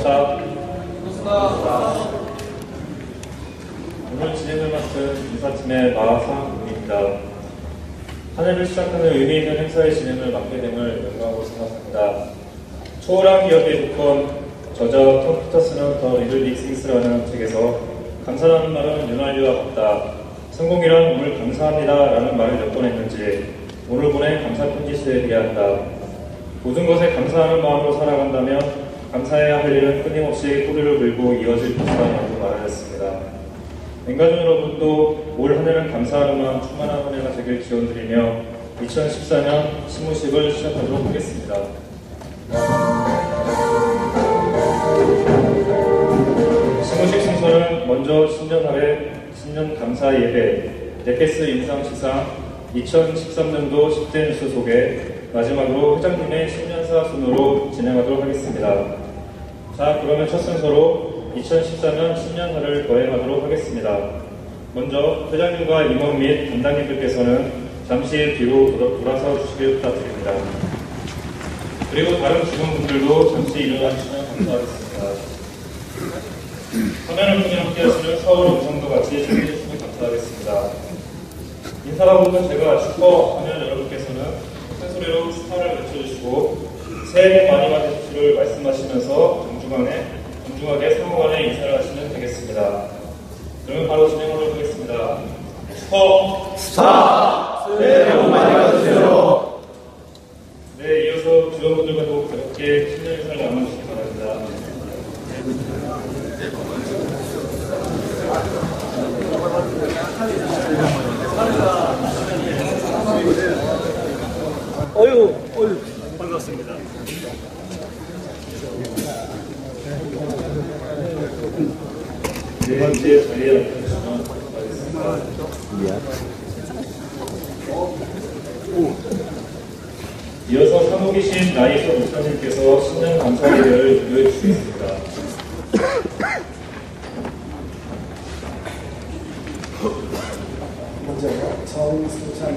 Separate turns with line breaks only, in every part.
자, 오늘 진행을 맡은 인사팀의 마상국입니다. 한 해를 시작하는 의미 있는 행사의 진행을 맡게 됨을 영광으로 생각합니다. 초월한 기업의 조건, 저자 톰 피터스는 더 리들 빅 싱스라는 책에서 감사라는 말은 윤활유와 같다. 성공이란 오늘 감사합니다 라는 말을 몇 번 했는지 오늘 보낸 감사편지 수에 비례한다. 모든 것에 감사하는 마음으로 살아간다면 감사해야 할 일은 끊임없이 꼬리를 물고 이어질 것이라고 말하였습니다. 맹가족 여러분도 올 한 해는 감사하는 마음 충만한 한 해가 되길 기원드리며 2014년 시무식을 시작하도록 하겠습니다. 시무식 순서는 먼저 신년 할애, 신년 감사 예배, 네페스 인상시상, 2013년도 10대 뉴스 소개, 마지막으로 회장님의 신년사 순으로 진행하도록 하겠습니다. 자, 그러면 첫 순서로 2014년 신년사를 거행하도록 하겠습니다. 먼저 회장님과 임원 및 담당님들께서는 잠시 뒤로 돌아서 주시길 부탁드립니다. 그리고 다른 직원분들도 잠시 일어나주시면 감사하겠습니다. 화면을 통해 함께하시는 서울 음성도 같이 참여해주시면 감사하겠습니다. 인사하고는 제가 슈퍼하면 여러분께서는 큰 소리로 스타를 외쳐주시고 새해 복 많이 받으십시오를 말씀하시면서 정중하게 상호 간에 인사를 하시면 되겠습니다. 그러면 바로 진행하도록 하겠습니다.
스타! 새해 복 많이 받으세요.
네, 이어서 직원분들과도 가볍게 신년 인사를 나눠주시기 바랍니다.
어휴, 반갑습니다.
네 번째 자리에 앉으시면 바라겠습니다. 이어서 사무기신 나이소 목사님께서 신년 감사 예배를 인도해 주시겠습니다.
먼저 정승찬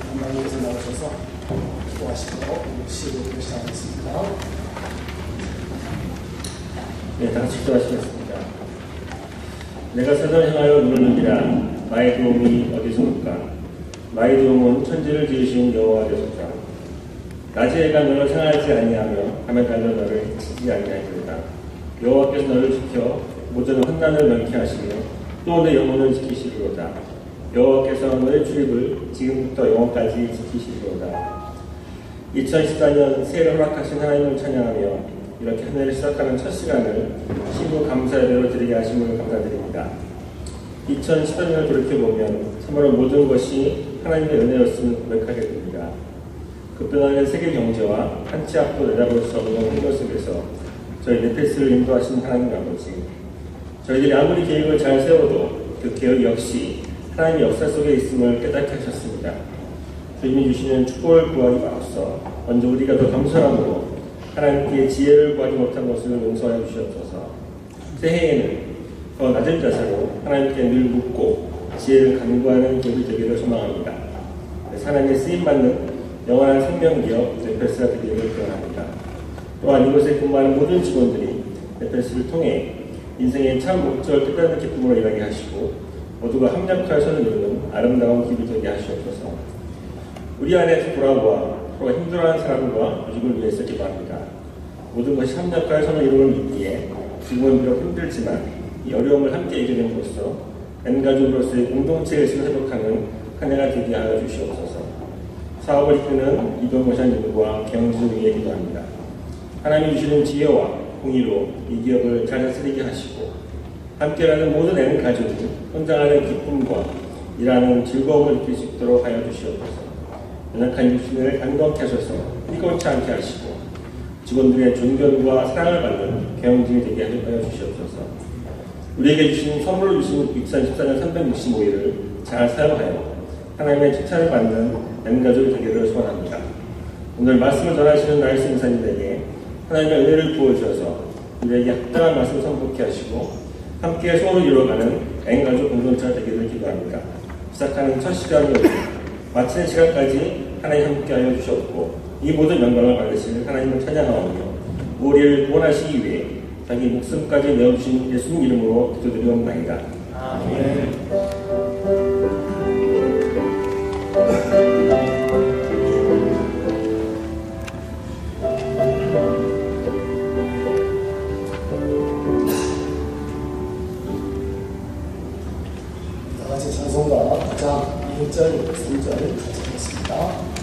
담당님께서 나오셔서 기도하시고 시를 시작하겠습니다.
네, 다 같이 기도하시겠습니다. 내가 사단을 향하여 누르느니라. 나의 도움이 어디서 올까? 나의 도움은 천지를 지으신 여호와 되소서. 낮에 해가 너를 상하지 아니하며 밤에 달려 너를 해치지 아니하리로다. 여호와께서 너를 지켜 모든 환난을 명쾌하시며 또 내 영혼을 지키시리로다. 여호와께서 너의 출입을 지금부터 영원까지 지키시리로다. 2014년 새해를 허락하신 하나님을 찬양하며 이렇게 한 해를 시작하는 첫 시간을 신부 감사 예배로 드리게 하심을 감사드립니다. 2014년을 돌이켜보면 참으로 모든 것이 하나님의 은혜였음을 고백하게 됩니다. 급변하는 세계 경제와 한치 앞도 내다볼 수 없는 환경 속에서 저희 네페스를 인도하신 하나님 아버지, 저희들이 아무리 계획을 잘 세워도 그 계획 역시 하나님의 역사 속에 있음을 깨닫게 하셨습니다. 주님이 주시는 축복을 구하기 앞서 먼저 우리가 더 겸손함으로 하나님께 지혜를 구하지 못한 것을 용서하여 주시옵소서. 새해에는 더 낮은 자세로 하나님께 늘 묻고 지혜를 간구하는 기업이 되기를 소망합니다. 하나님의 쓰임받는 영원한 생명기업 네페스가 되기를 기원합니다. 또한 이곳에 근무하는 모든 직원들이 네페스를 통해 인생의 참 목적을 깨닫는 기쁨으로 일하게 하시고 모두가 합력하여 손을 이루는 아름다운 기업이 되게 하시옵소서. 우리 안에서 돌아보아 서로가 힘들어하는 사람과 조직을 위해서 기도합니다. 모든 것이 협력하여 손을 이루는 있기에 지금은 비록 힘들지만 이 어려움을 함께 이겨냄으로써 N가족으로서의 공동체에서 회복하는 한 해가 되게 하여 주시옵소서. 사업을 이끄는 이동모션님과 경주를 위해 기도합니다. 하나님이 주시는 지혜와 공의로 이 기업을 잘 다스리게 하시고 함께라는 모든 N가족이 성장하는 기쁨과 일하는 즐거움을 느낄 수 있도록 하여 주시옵소서. 연약한 육신을 강건케 하셔서 삐걱지 않게 하시고 직원들의 존경과 사랑을 받는 경영진이 되게 하여 주시옵소서. 우리에게 주신 선물을 주신 2014년 365일을 잘 사용하여 하나님의 칭찬을 받는 N가족이 되기를 소원합니다. 오늘 말씀을 전하시는 나이스 인사님에게 하나님의 은혜를 부어주셔서 우리에게 합당한 말씀 선포케 하시고 함께 소원을 이루어가는 N가족 공동체가 되기를 기도합니다. 시작하는 첫 시간이 오고 마치는 시간까지 하나님 함께하여 주셨고 이 모든 영광을 받으실 하나님을 찬양하오며 우리를 구원하시기 위해 자기 목숨까지 내어주신 예수님 이름으로 기도드리옵나이다.
아멘. 다 같이 찬송가 9장 1절, 3절 같이 하겠습니다.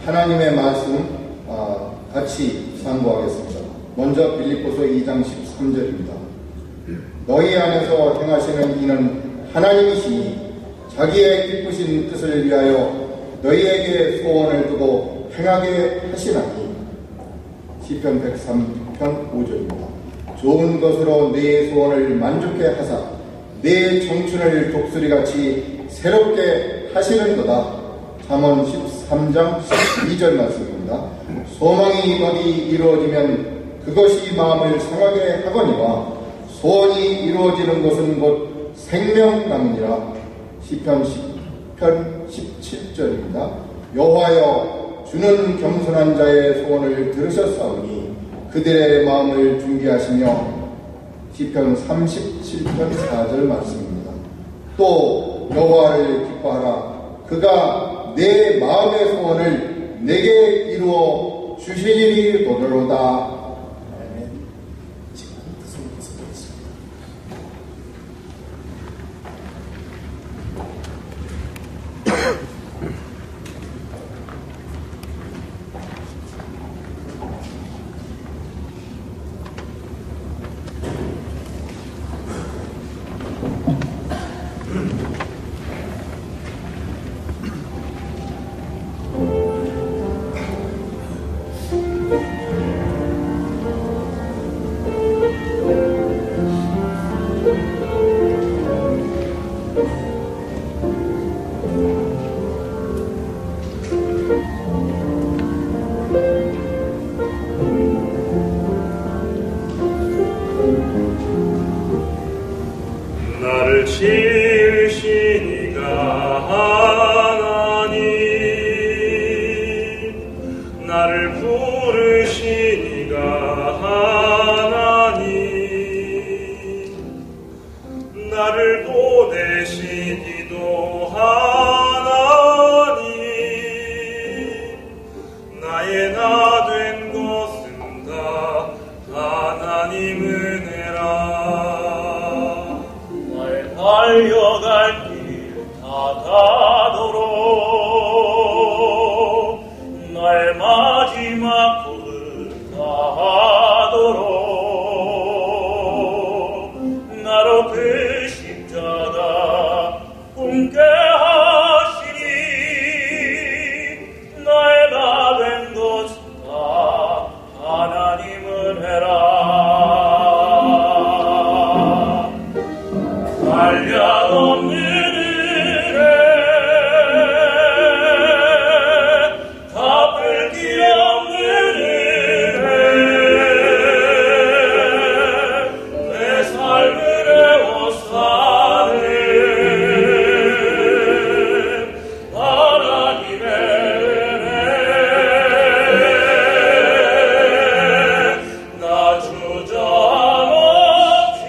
하나님의 말씀 같이 상고하겠습니다. 먼저 빌립보서 2장 13절입니다. 너희 안에서 행하시는 이는 하나님이시니 자기의 기쁘신 뜻을 위하여 너희에게 소원을 두고 행하게 하시나니. 시편 103편 5절입니다. 좋은 것으로 내 소원을 만족해 하사 내 청춘을 독수리같이 새롭게 하시는도다. 잠언 13장 12절 말씀입니다. 소망이 어디 이루어지면 그것이 마음을 상하게 하거니와 소원이 이루어지는 것은 곧 생명나무니라. 시편 10편 17절입니다. 여호와여 주는 겸손한 자의 소원을 들으셨사오니 그들의 마음을 준비하시며. 시편 37편 4절 말씀입니다. 또 여호와를 기뻐하라. 그가 내 마음의 소원을 내게 이루어 주시리니 도로로다.
나를 지으시니가 하나님, 나를 부르시니가 하나님, 나를 보내시니도 하나님, 나가도록 나의 마지막 꿈을 다하도록 나로 그 십자가 꿈깨 하시니 나의 나 된 것은 다 하나님은 해라. 한량 없는 은혜 갚을 길 없는 은혜 내 삶을 애워싸네 하나님의 은혜 나 주저함 없이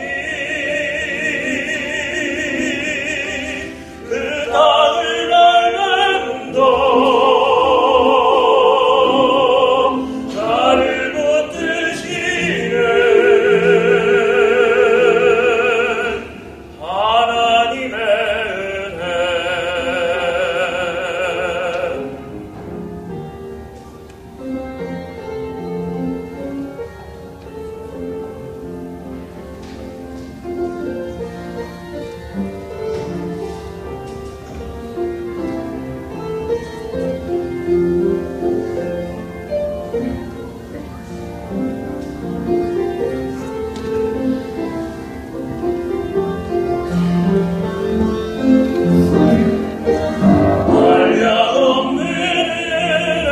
그 땅을 밟음도 나를 붙드시는 하나님의 은혜. 한량 없는 은혜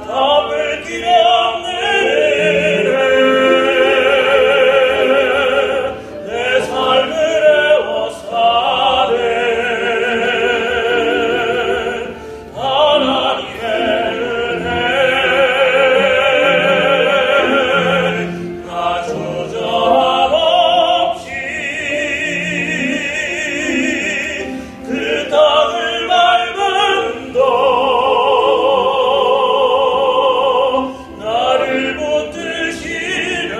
갚을 길 없는 은혜 내 삶을 애워싸네 하나님의 은혜 나 주저함 없이 그 땅을 밟음도 나를 붙드시는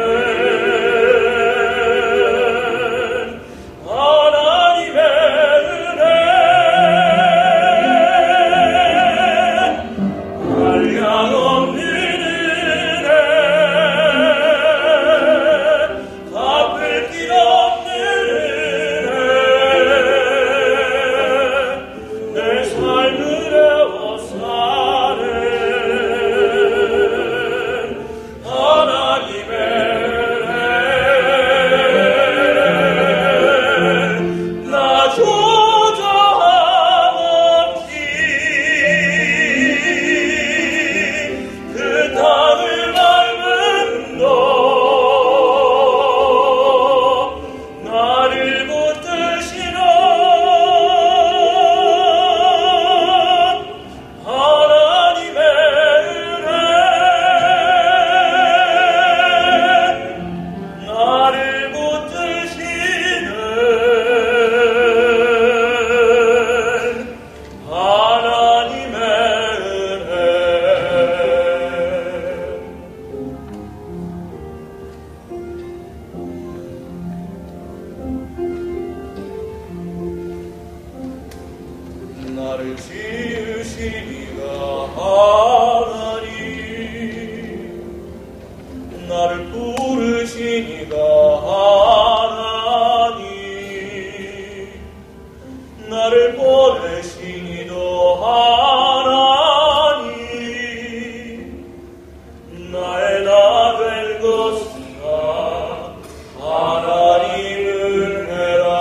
하나님의 은혜. 한량 없는 은혜 갚을 길 없는 은혜 내 삶을 애워싸는 하나님의 은혜 나 주저함 없이 그 땅을 밟음도 나를 붙드시는 하나님의 은혜 나를 붙드시는 하나님의 은혜. 나를 지으시니가 하나님 나를 부르시니가 하나님 나를 보내시니도 하나님 나의 나 된 것은 다 하나님은 해라.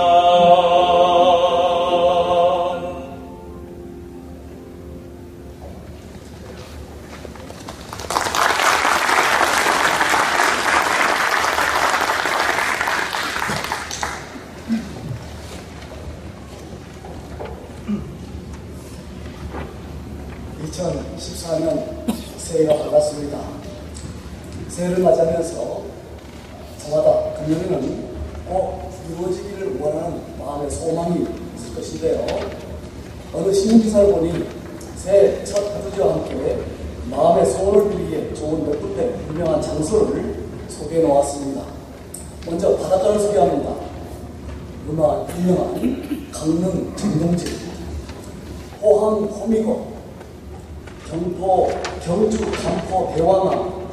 새해가 밝았습니다. 새해를 맞이하면서 저마다 금년에는 꼭 이루어지기를 원하는 마음의 소망이 있을 것인데요. 어느 신문기사를 보니 새해 첫 해돋이와 함께 마음의 소원을 빌기에 좋은 몇 군데 유명한 장소를 소개해 놓았습니다. 먼저 바닷가를 소개합니다. 유명한 강릉 정동진, 포항 호미곶, 경주 간포 대왕암,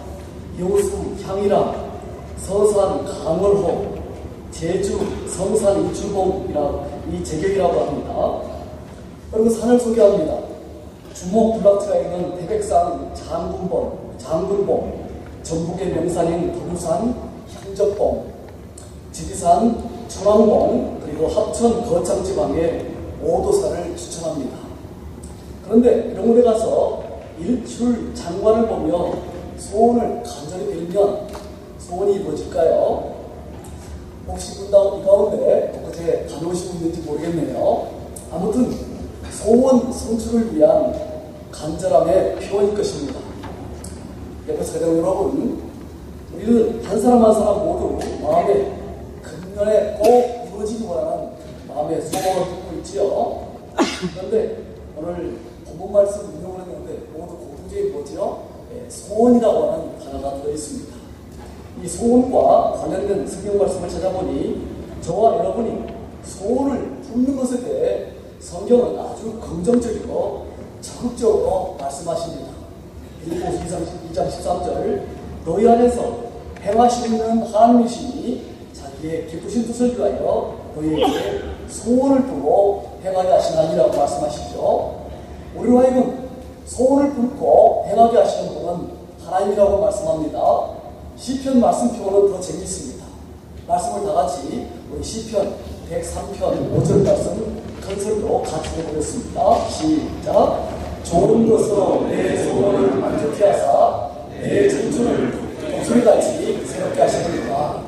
여수 향이람, 서산 강월호, 제주 성산 이 제격이라고 합니다. 그리고 산을 소개합니다. 주목 블락트가 있는 태백산 장군봉, 전북의 명산인 도구산 향적봉, 지리산 청왕봉, 그리고 합천 거창지방의 오도산을 추천합니다. 그런데 이런 곳에 가서 일출 장관을 보며 소원을 간절히 빌면 소원이 이루어질까요? 혹시 이 가운데 엊그제 다녀오신 분 있는지 모르겠네요. 아무튼 소원 성취를 위한 간절함의 표현일 것입니다. 옆에서 가장 여러분, 우리는 한 사람 한 사람 모두 마음에 금년에 꼭 이루어지기 원하는 마음의 소원을 품고 있지요. 그런데 오늘 본문 말씀 인용을 했는데 모두 공통적인 뭐죠? 소원이라고 하는 단어가 들어있습니다. 이 소원과 관련된 성경 말씀을 찾아보니 저와 여러분이 소원을 품는 것에 대해 성경은 아주 긍정적이고 적극적으로 말씀하십니다. 빌립보서 2장 13절, 너희 안에서 행하시는 하나님이시니 자기의 기쁘신 뜻을 위하여 너희에게 소원을 두고 행하게 하시나니라고 말씀하시죠. 우리로 하여금 소원을 품고 행하게 하시는 분은 하나님이라고 말씀합니다. 시편 말씀표는 더 재미있습니다. 말씀을 다 같이 우리 시편 103편 5절 말씀 큰 소리로 같이 해보겠습니다. 시작. 좋은 것으로 내 소원을 만족케 하사 내 청춘을 독수리같이 새롭게 하시느니라.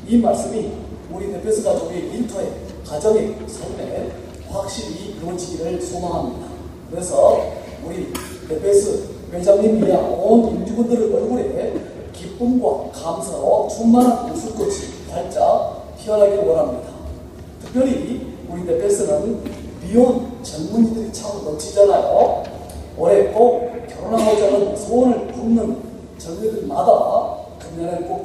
이 말씀이 우리 네페스 가족의 일터에, 가정의 삶에 확실히 이루어지기를 소망합니다. 그래서 우리 네페스 회장님 이하 온 임직원들의 얼굴에 기쁨과 감사로 충만한 웃음꽃이 활짝 피어나기를 원합니다. 특별히 우리 네페스는 미혼 젊은이들이 참 넘치잖아요. 올해 꼭 결혼하고자 하는 소원을 품는 젊은이들마다 금년에는 꼭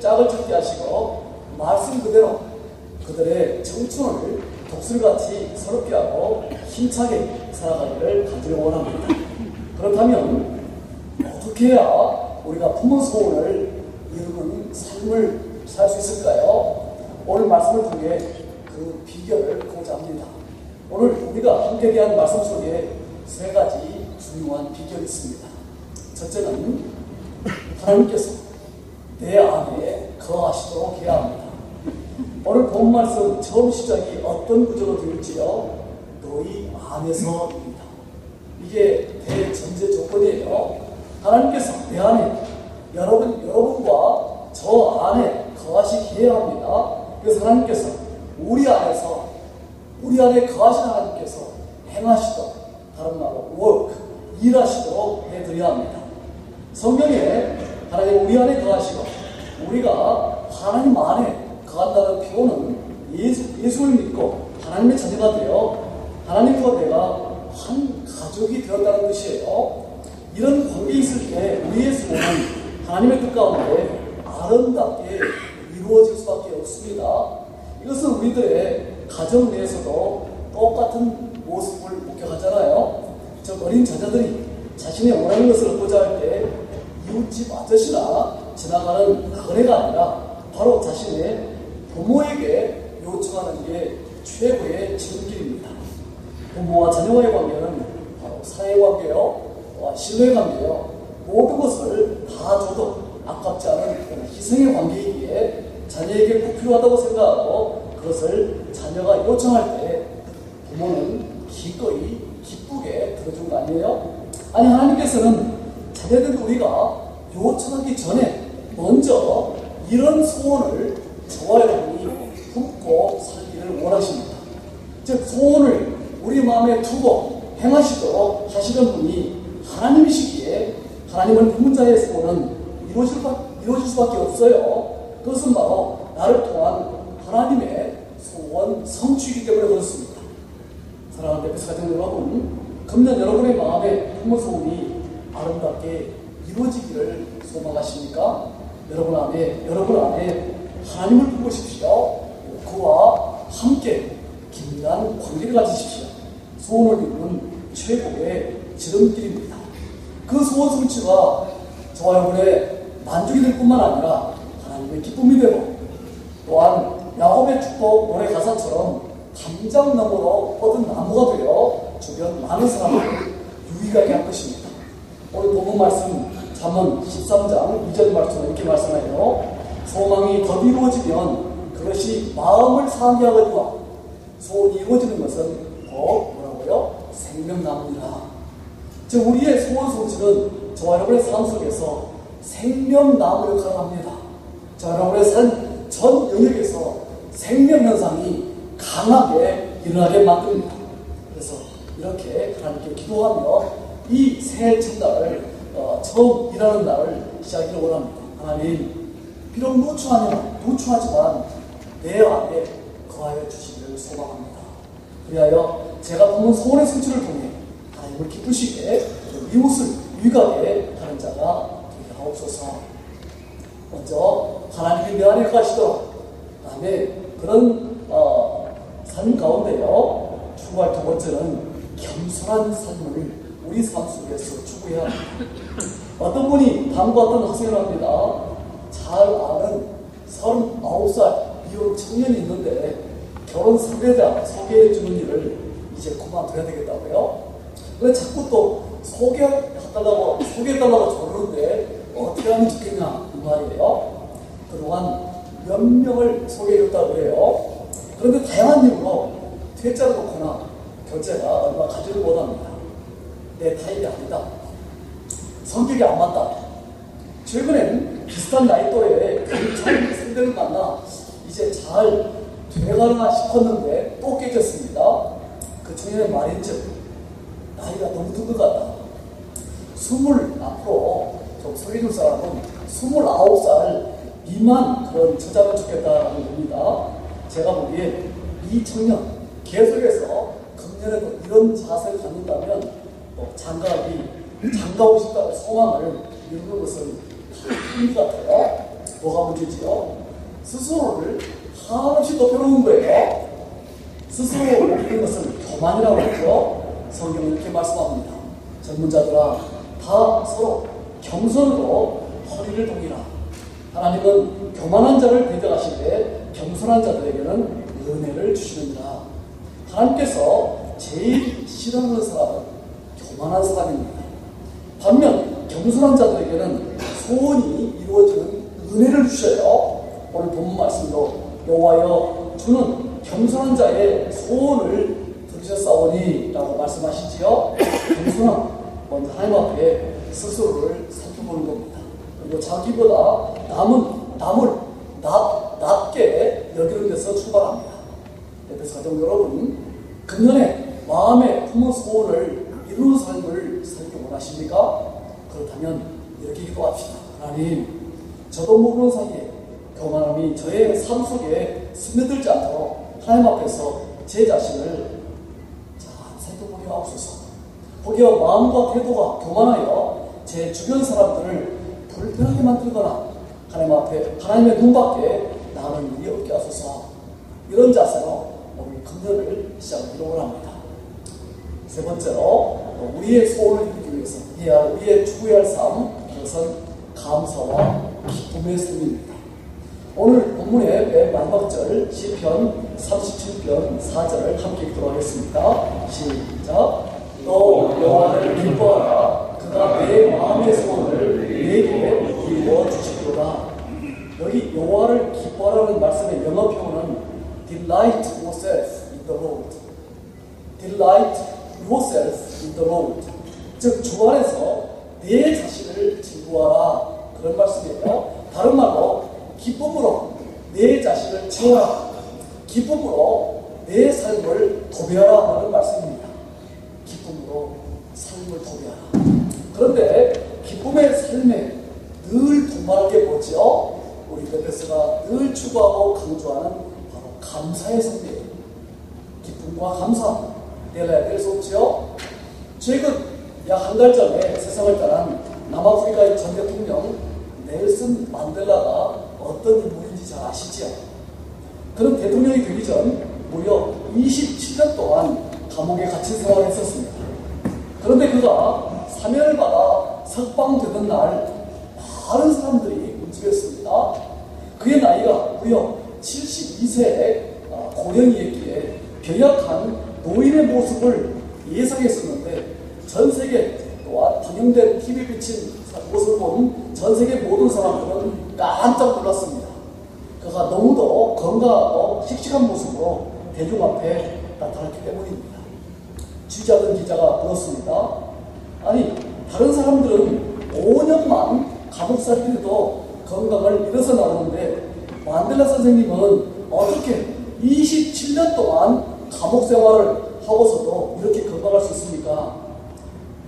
짝을 찾게 하시고 말씀 그대로 그들의 청춘을 독수리같이 서럽게 하고 힘차게 살아가기를 간절히 원합니다. 그렇다면 어떻게 해야 우리가 품은 소원을 이루는 삶을 살 수 있을까요? 오늘 말씀을 통해 그 비결을 보고자 합니다. 오늘 우리가 함께 대한 말씀 속에 세 가지 중요한 비결이 있습니다. 첫째는 하나님께서 내 안에 거하시도록 해야 합니다. 오늘 본 말씀 처음 시작이 어떤 구조로 되었지요? 너희 안에서입니다. 이게 대전제 조건이에요. 하나님께서 내 안에 여러분과 저 안에 거하시게 해야 합니다. 그래서 하나님께서 우리 안에 거하신 하나님께서 행하시도록, 다른 말로 work, 일하시도록 해드려야 합니다. 성경에 하나님 우리 안에 거하시고 우리가 하나님 안에 거한다는 표현은 예수를 믿고 하나님의 자녀가 되어 하나님과 내가 한 가족이 되었다는 뜻이에요. 이런 관계에 있을 때 우리의 소원은 하나님의 뜻 가운데 아름답게 이루어질 수밖에 없습니다. 이것은 우리들의 가정 내에서도 똑같은 모습을 목격하잖아요. 즉 어린 자녀들이 자신의 원하는 것을 얻고자 할 때 이웃집 아저씨나 지나가는 나그네가 아니라 바로 자신의 부모에게 요청하는 게 최고의 지름길입니다. 부모와 자녀와의 관계는 바로 사회관계요, 신뢰관계요, 모든 것을 다 줘도 아깝지 않은 희생의 관계이기에 자녀에게 꼭 필요하다고 생각하고 그것을 자녀가 요청할 때 부모는 기꺼이 기쁘게 들어준 거 아니에요? 아니 하나님께서는 자녀들 우리가 요청하기 전에 먼저 이런 소원을 저와 여러분이 품고 살기를 원하십니다. 즉 소원을 우리 마음에 두고 행하시도록 하시는 분이 하나님이시기에 하나님을 품은 자의 소원은 이루어질 수밖에 없어요. 그것은 바로 나를 통한 하나님의 소원 성취이기 때문에 그렇습니다. 사랑하는 네페스 가정 여러분, 금년 여러분의 마음에 품은 소원이 아름답게 이루어지기를 소망하십니까? 여러분 안에 하나님을 품으십시오. 그와 함께 긴밀한 관계를 가지십시오. 소원을 이루는 최고의 지름길입니다. 그 소원 성취가 저와 여러분의 만족이 될 뿐만 아니라 하나님의 기쁨이 되고, 또한 야곱의 축복 노래 가사처럼 담장 너머로 뻗은 나무가 되어 주변 많은 사람을 유익하게 할 것입니다. 오늘 본문 말씀 잠언 13장 2절 말씀은 이렇게 말씀하여 소망이 더 이루어지면 그것이 마음을 상하게 하거니와 소원이 이루어지는 것은 더 뭐라고요? 생명나무니라. 즉 우리의 소원 성취는 저와 여러분의 삶 속에서 생명나무 역할을 합니다. 저와 여러분의 삶 전 영역에서 생명 현상이 강하게 일어나게 만듭니다. 그래서 이렇게 하나님께 기도하며 이 새해 첫날을 처음 일하는 날을 시작하기를 원합니다. 하나님, 비록 누추하지만 내 안에 거하여 주시기를 소망합니다. 그리하여 제가 품은 소원의 성취를 통해 하나님을 기쁘시게 이웃을 유익하게 하는 자가 되게 하옵소서. 먼저 하나님이 내 안에 가시도록, 다음에 그런 삶 가운데요, 추구할 두 번째는 겸손한 삶을 우리 삶 속에서 추구해야 합니다. 어떤 분이 다음과 같은 학생을 합니다. 잘 아는 39살 미혼 청년이 있는데 결혼 상대자 소개해 주는 일을 이제 그만둬야 되겠다고요. 근데 자꾸 또 소개해달라고 조르는데 어떻게 하면 좋겠냐 이 말이에요. 그동안 몇 명을 소개해줬다고 그래요. 그런데 다양한 이유로 퇴짜를 놓거나 결제가 얼마 가지를 못합니다. 내 타입이 아니다. 성격이 안 맞다. 최근엔 비슷한 나이 또래의 괜찮은 상대를 만나 이제 잘 돼가나 싶었는데 또 깨졌습니다. 그 청년의 말인즉 나이가 너무 든 것 같다. 앞으로 좀 소개해줄 사람은 29살 미만 그런 처자면 좋겠다라는 겁니다. 제가 보기에 이 청년 계속해서 금년에도 이런 자세를 갖는다면 장가오고 싶다는 소망을 이루는 것은 힘 같아요. 뭐가 문제지요? 스스로를 한없이 높여놓은 거예요. 스스로 높이는 것은 교만이라고 하죠. 성경은 이렇게 말씀합니다. 젊은 자들아 다 서로 겸손으로 허리를 동이라. 하나님은 교만한 자를 대적하시되 겸손한 자들에게는 은혜를 주시느니라. 하나님께서 제일 싫어하는 사람은 교만한 사람입니다. 반면 겸손한 자들에게는 소원이 이루어지는 은혜를 주셔요. 오늘 본문 말씀도 여호와여 주는 겸손한 자의 소원을 들으셨사오니 라고 말씀하시지요. 겸손함, 먼저 하나님 앞에 스스로를 살펴보는 겁니다. 그리고 자기보다 남을 낮게 여기는 데서 출발합니다. 그래서 가정 여러분, 금년에 마음에 품은 소원을 이루는 삶을 살기 원하십니까? 그렇다면 이렇게 기도합시다. 하나님, 저도 모르는 사이에 교만함이 저의 삶 속에 스며들지 않도록 하나님 앞에서 제 자신을 잘 살펴보게 하옵소서. 혹여 마음과 태도가 교만하여 제 주변 사람들을 불편하게 만들거나 하나님 앞에 하나님의 눈 밖에 나는 일이 없게 하소서. 이런 자세로 오늘 금년을 시작하기로 원합니다. 세 번째로 우리의 소원을 이루기 위해서 해야 할 우리의 추구해야 할 삶, 그것은 감사와 기쁨의 삶입니다. 오늘 본문의 맨 마지막 절 시편 37편 4절을 함께 읽도록 하겠습니다. 시작. 너 여호와를 기뻐하라. 그가 내 마음의 소원을 내게 이루어 주시리로다. 여기 여호와를 기뻐하라는 말씀의 영어 표현은 delight yourself in the Lord. delight yourself in the Lord. 즉 주 안에서 내 자신을 즐거워하라 그런 말씀이에요. 다른 말로 기쁨으로 내 자신을 채워라. 기쁨으로 내 삶을 도배하라 하는 말씀입니다. 기쁨으로 삶을 도배하라. 그런데 기쁨의 삶에 늘 동반할 게 뭐죠? 우리 베베스가 늘 추구하고 강조하는 바로 감사의 삶이에요. 기쁨과 감사 내려야 될 수 없죠? 최근 약 한 달 전에 세상을 떠난 남아프리카의 전 대통령 넬슨 만델라가 어떤 인물인지 잘 아시죠? 그는 대통령이 되기 전 27년 동안 감옥에 갇힌 생활을 했었습니다. 그런데 그가 사면을 받아 석방되던 날 많은 사람들이 움직였습니다. 그의 나이가 무려 72세의 고령이었기에 병약한 노인의 모습을 예상했었는데 전 세계 또한 방영된 TV에 비친 모습을 본 전 세계 모든 사람들은 깜짝 놀랐습니다. 그가 너무도 건강하고 씩씩한 모습으로 대중 앞에 나타났기 때문입니다. 취재하던 기자가 물었습니다. 아니, 다른 사람들은 5년만 감옥살이도 건강을 잃어서 나오는데 만델라 선생님은 어떻게 27년 동안 감옥 생활을 하고서도 이렇게 건강할 수 있습니까?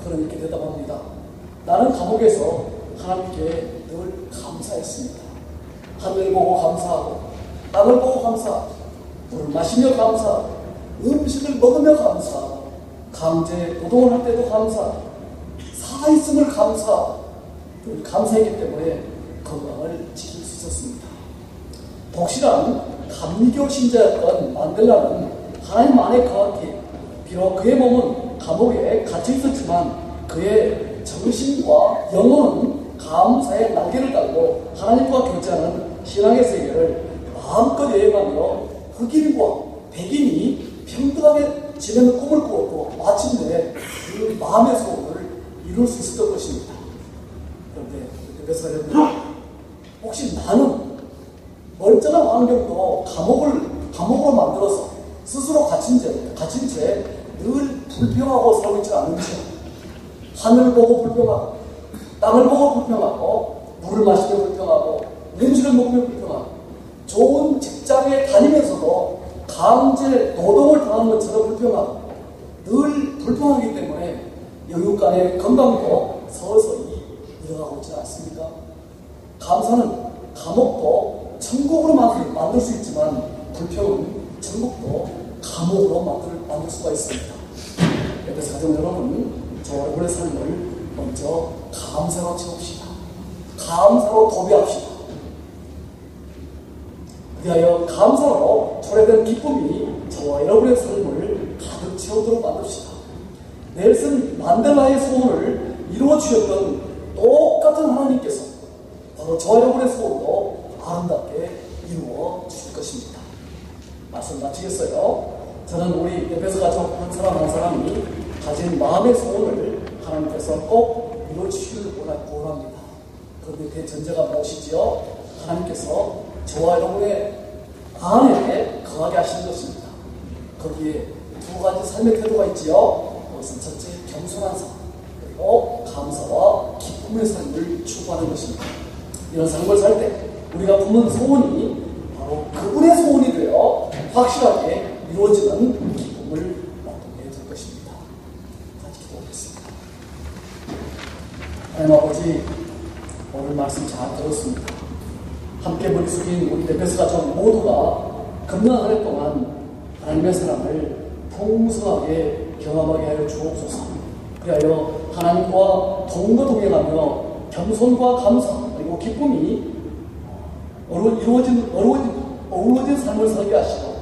그는 이렇게 대답합니다. 나는 감옥에서 하나님께 늘 감사했습니다. 하늘 보고 감사하고 땅을 보고 감사하고 물을 마시며 감사하고 음식을 먹으며 감사하고 강제 노동을 할 때도 감사하고 살아있음을 감사하고 늘 감사했기 때문에 건강을 지킬 수 있었습니다. 독실한 감리교 신자였던 만델라는 하나님 안에 거하기에 비록 그의 몸은 감옥에 갇혀 있었지만 그의 정신과 영혼은 감사의 날개를 달고 하나님과 교제하는 신앙의 세계를 마음껏 여행하며 흑인과 백인이 평등하게 지내는 꿈을 꾸었고 마침내 그 마음의 소원을 이룰 수 있었던 것입니다. 그런데 그래서 여러분, 혹시 나는 멀쩡한 환경도 감옥으로 만들어서 스스로 갇힌 채 늘 불평하고 살고 있지 않은지, 하늘 보고 불평하고 땅을 보고 불평하고 물을 마시며 불평하고 음식을 먹으며 불평하고 좋은 직장에 다니면서도 강제 노동을 당하는 것처럼 불평하고 늘 불평하기 때문에 영육 간의 건강도 서서히 잃어가고 있지 않습니까? 감사는 감옥도 천국으로 만들 수 있지만 불평은 천국도 감옥으로 만들 수가 있습니다. 그래서 가정 여러분, 저 여러분의 삶을 먼저 감사로 채웁시다. 감사로 도배합시다. 그리하여 감사로 초래된 기쁨이 저와 여러분의 삶을 가득 채우도록 만듭시다. 넬슨 만델라의 소원을 이루어 주셨던 똑같은 하나님께서 바로 저와 여러분의 소원도 아름답게 이루어 주실 것입니다. 말씀 마치겠어요. 저는 우리 에베소 가족 한 사람 한 사람이 가진 마음의 소원을 하나님께서 꼭 이루어 주시기를 원합니다. 그 밑에 전제가 무엇이지요? 하나님께서 저와 여러분의 안에 거하게 하시는 것입니다. 거기에 두 가지 삶의 태도가 있지요. 그것은 첫째, 겸손한 삶, 그리고 감사와 기쁨의 삶을 추구하는 것입니다. 이런 삶을 살 때 우리가 품은 소원이 바로 그분의 소원이 되어 확실하게 이루어지는 기쁨을 맛보게 될 것입니다. 같이 기도하겠습니다. 하나님 아버지, 오늘 말씀 잘 들었습니다. 함께 머리 숙인 우리 에베소 가족 모두가 금년 한 해 동안 하나님의 사랑을 풍성하게 경험하게 하여 주옵소서. 그리하여 하나님과 동거동행하며 겸손과 감사 그리고 기쁨이 어우러진 삶을 살게 하시고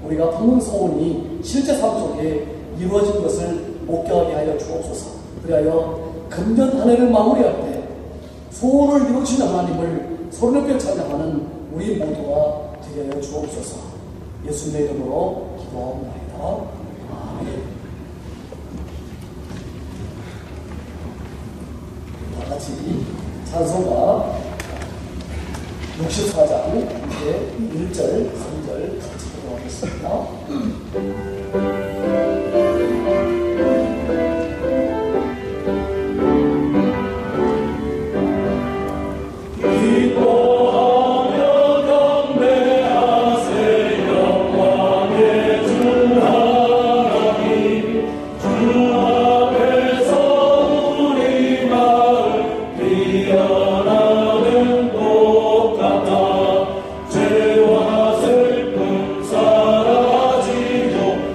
우리가 품는 소원이 실제 삶 속에 이루어진 것을 목격하게 하여 주옵소서. 그리하여 금년 한 해를 마무리할 때 소원을 이루시는 하나님을 소리높게 찬양하는 우리 모두가 되게 하여 주옵소서. 예수님의 이름으로 기도합니다. 아멘. 다 같이 찬송가 64장 이제 1절, 3절 같이 기도하겠습니다.
죄와 슬픔 사라지고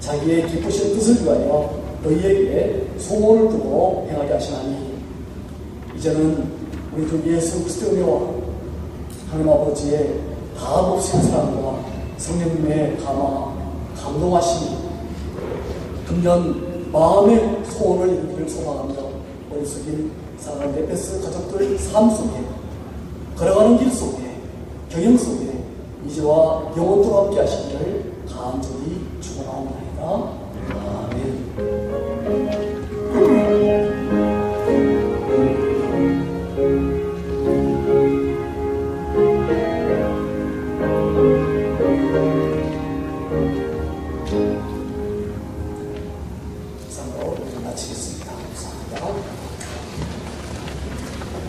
자기의 기쁘신 뜻을 위하여 너희에게 소원을 두고 행하게 하시나니 이제는 우리 주 예수 그리스도의 은혜와 하나님 아버지의 한없이 사랑과 성령님의 감동하심이 금년 마음의 소원을 이루기를 소망하며 어리석인 사랑하는 에베소 가족들 삶 속에 걸어가는 길 속에 경영 속에 이제와 영원토록 함께 하시기를 간절히 축원하옵나이다. 아멘.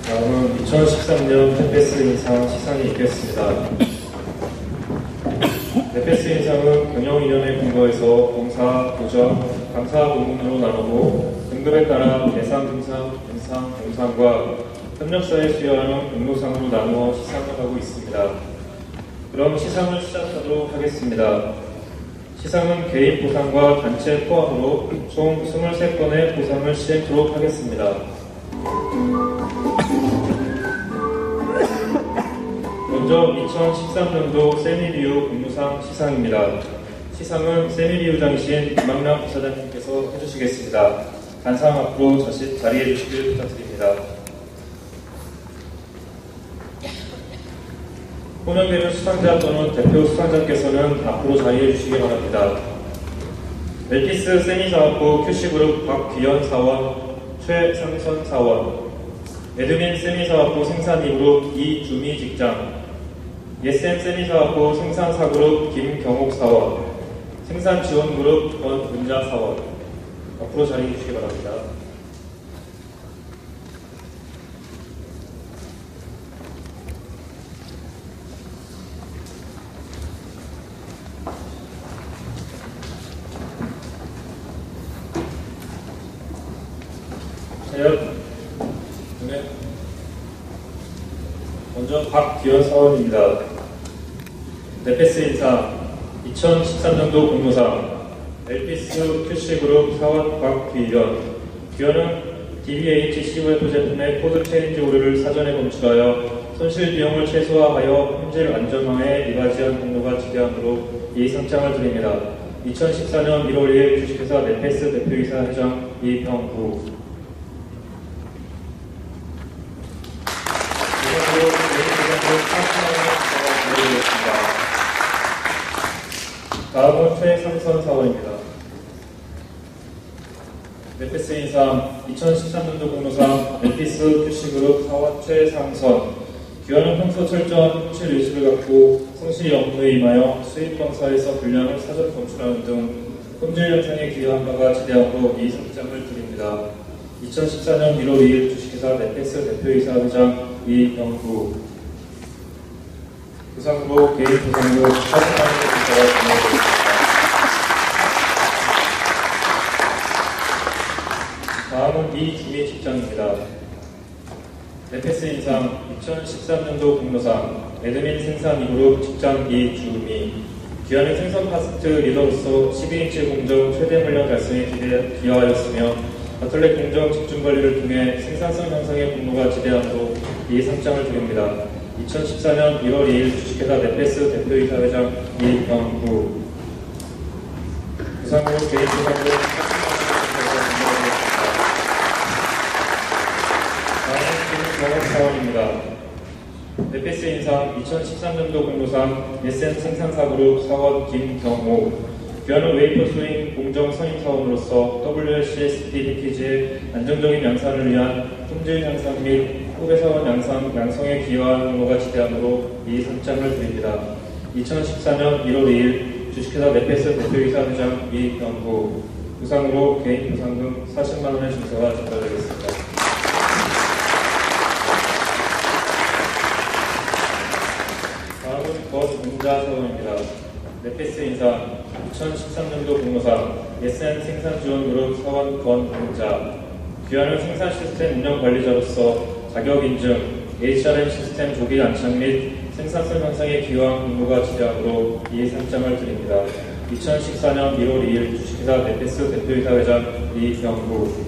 다음은 2013년 넷패스 인상 시상이 있겠습니다. 넷패스 인상은 경영 2년에 근거해서 봉사, 도전, 감사 부문으로 나누고 등급에 따라 예상 등상, 인상, 동상과 협력사에 수여하는 공로상으로 나누어 시상을 하고 있습니다. 그럼 시상을 시작하도록 하겠습니다. 시상은 개인 보상과 단체 포함으로 총 23건의 보상을 시행토록 하겠습니다. 먼저 2013년도 세미비유 공로상 시상입니다. 시상은 세미비유장이신 김학남 부사장님께서 해주시겠습니다. 단상 앞으로 자리해 주시길 부탁드립니다. 호명되는 수상자 또는 대표 수상자께서는 앞으로 자리해 주시기 바랍니다. 멜피스 세미사업부 QC그룹 박귀연 사원, 최상선 사원, 에드민 세미사업부 생산2그룹 이주미 직장, 예센 세미사업부 생산4그룹 김경옥 사원, 생산지원그룹 권은자 사원, 앞으로 자리해 주시기 바랍니다. 먼저 박귀연 사원입니다. 넷패스 인상 2013년도 공로상 멜피스 QC그룹 사원 박귀연. 귀연은 DBHCF 제품의 코드 체인지 오류를 사전에 검출하여 손실 비용을 최소화하여 품질 안전망에 이바지한 공로가 지대함으로 이 상장을 드립니다. 2014년 1월 2일 주식회사 넷패스 대표이사 회장 이병구. 다음은 최상선 사원입니다. 넷패스 인상 2013년도 공로상 넷피스 QC그룹 사원 최상선. 귀환은 평소 철저한 품질 의식을 갖고 성실 업무에 임하여 수입 검사에서 분량을 사전 검출하는 등 품질 향상에 기여한 바가 지대함으로 이 상장을 드립니다. 2014년 1월 2일 주식회사 넷패스 대표이사 회장 이병구. 부상으로 개인 보상으로 40만 원의 공사가 진행되었습니다. 다음은 이주미 직장입니다. 넷패스 인상 2013년도 공로상 에드민 생산2그룹 직장 이주미. 귀환의 생선 파스트 리더로서 12인치 공정 최대 물량 달성에 기여하였으며 바틀렉 공정 집중 관리를 통해 생산성 향상의 공로가 지대함으로 이 상장을 드립니다. 2014년 1월 2일 주식회사 넷패스 대표이사 회장 이병구. 부상으로 개인 보상으로 다음은 사원입니다. 넷패스 인상 2013년도 공로상 예센 생산사그룹 사원 김경호. 귀환은 웨이퍼 스윙 공정 선임 사원으로서 WLCSP 패키지의 안정적인 양산을 위한 품질 향상 및 후배 사원 양성에 기여한 공로가 지대함으로 이 상장을 드립니다. 2014년 1월 2일 주식회사 넷패스 대표이사 회장 이병구. 부상으로 개인 보상금 40만 원의 증서가 전달되겠습니다. 다음은 권은자 사원입니다. 넷패스 인상 2013년도 공로상 예센 생산지원그룹 사원 권은자. 귀환은 생산 시스템 운영 관리자로서 자격 인증, HRM 시스템 조기 안착 및 생산성 향상에 기여한 공로가 지대함으로 이 상장을 드립니다. 2014년 1월 2일 주식회사 네페스 대표이사 회장 이병구.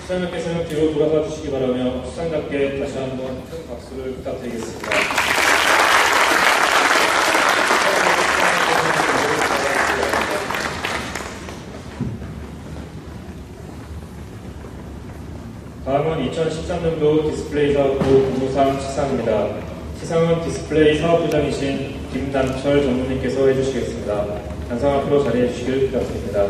시장님께서는 뒤로 돌아가 주시기 바라며 시장답게 다시 한번 큰 박수를 부탁드리겠습니다. 다음은 2013년도 디스플레이 사업부 공모상 시상입니다. 시상은 디스플레이 사업부장이신 김남철 전무님께서 해주시겠습니다. 단상 앞으로 자리해 주시길 부탁드립니다.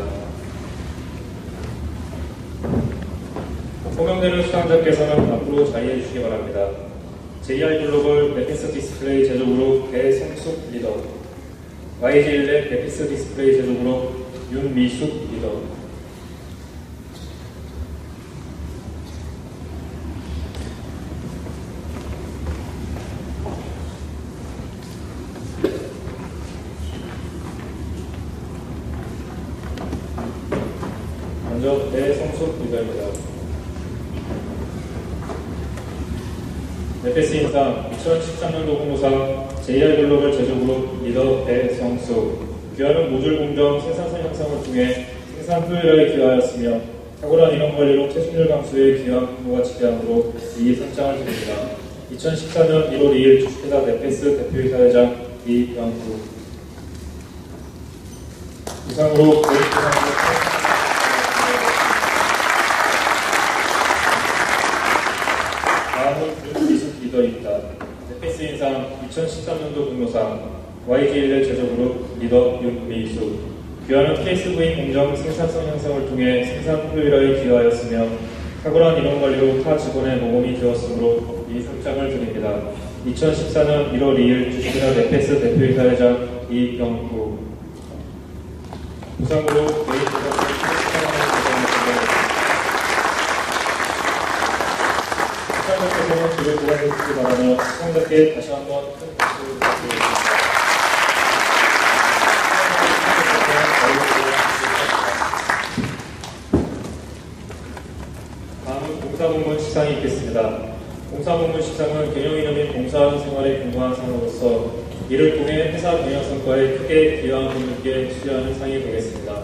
호명되는 수상자께서는 앞으로 자리해 주시기 바랍니다. JR글로벌 네페스 디스플레이 제조그룹 배성숙 리더, YG일렉 네페스 디스플레이 제조그룹 윤미숙 리더, 먼저 배성숙 리더입니다. 네페스 인상 2013년도 공모상 JR글로벌 제조그룹 리더 배성숙. 귀하는 모듈 공정 생산성 향상을 통해 생산 효율화에 기여하였으며 탁월한 인원 관리로 체중률 감소에 기여한 근무가 지대함으로 이 상장을 드립니다. 2014년 1월 2일 주식회사 네페스 대표이사 회장 이병구. 이상으로 다음은 윤미숙 리더입니다. 네페스 인상 2013년도 공모상 YG일렉 제조그룹 리더 윤미숙. 귀하는 KSV 공정 생산성 향상을 통해 생산 효율화에 기여하였으며 탁월한 인원 관리로 타 직원의 모범이 되었으므로 이 상장을 드립니다. 2014년 1월 2일 주식회사 네페스 대표이사 회장 이병구. 부상으로 개인 시상자께서는 뒤를 돌아주시기 바라며 시상자께 다시 한번 큰 박수를 부탁드립니다. 다음은 봉사부문 시상이 있겠습니다. 봉사부문 시상은 경영인업인 봉사생활에 근무한 상으로서 이를 통해 회사 경영성과에 크게 기여한 분들께 수여하는 상이 되겠습니다.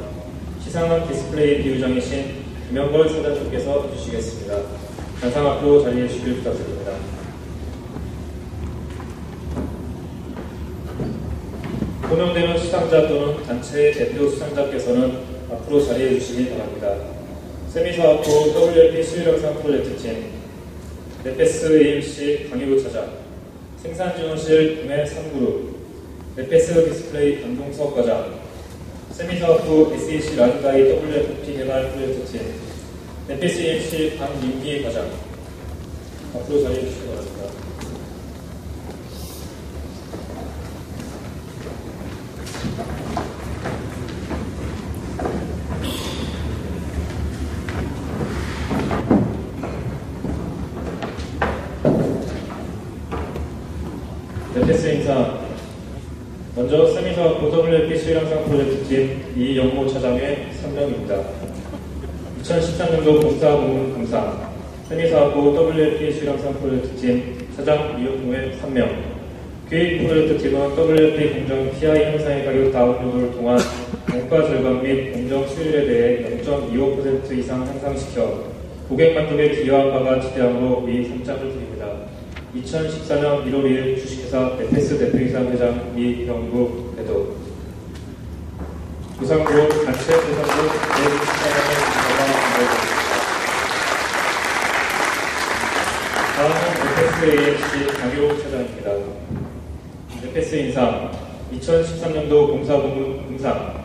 시상은 디스플레이 비유장이신 김영걸 사장님께서 해주시겠습니다. 단상 앞으로 자리해 주시길 부탁드립니다. 호명되는 수상자 또는 단체의 대표 수상자께서는 앞으로 자리해 주시기 바랍니다. 세미사업부 WLP 수율형상 프로젝트팀, 네페스 AMC 강의부 차장, 생산지원실 구매 3그룹, 네페스 디스플레이 단동사업과장, 세미사업부 SEC 라디다이 WFP 개발 프로젝트팀, 네페스 AMC 강민기 과장, 앞으로 자리해 주시기 바랍니다. 네페스 인사. 먼저 세미사업부 WFP 수율형상 프로젝트팀 이영모 차장의 선명입니다. 2013년도 봉사부문 감사. 세미사업부 WFP 수율형상 프로젝트팀 차장 이용호의 3명. 기획 프로젝트팀은 WFP 공정 PI 형상의 가격 다운로드를 통한 원가 절감 및 공정 수율에 대해 0.25% 이상 향상시켜 고객 만족에 기여한 바가 지대함으로 이 상장을 드립니다. 2014년 1월 2일 주식회사 네페스 대표이사 회장 이병구 대도. 부상으로 단체 대상으로 내부 시장의 인사가 진행됩니다. 다음은 네페스 AMC 강효 차장입니다. 네페스 인상 2013년도 봉사부문 응상.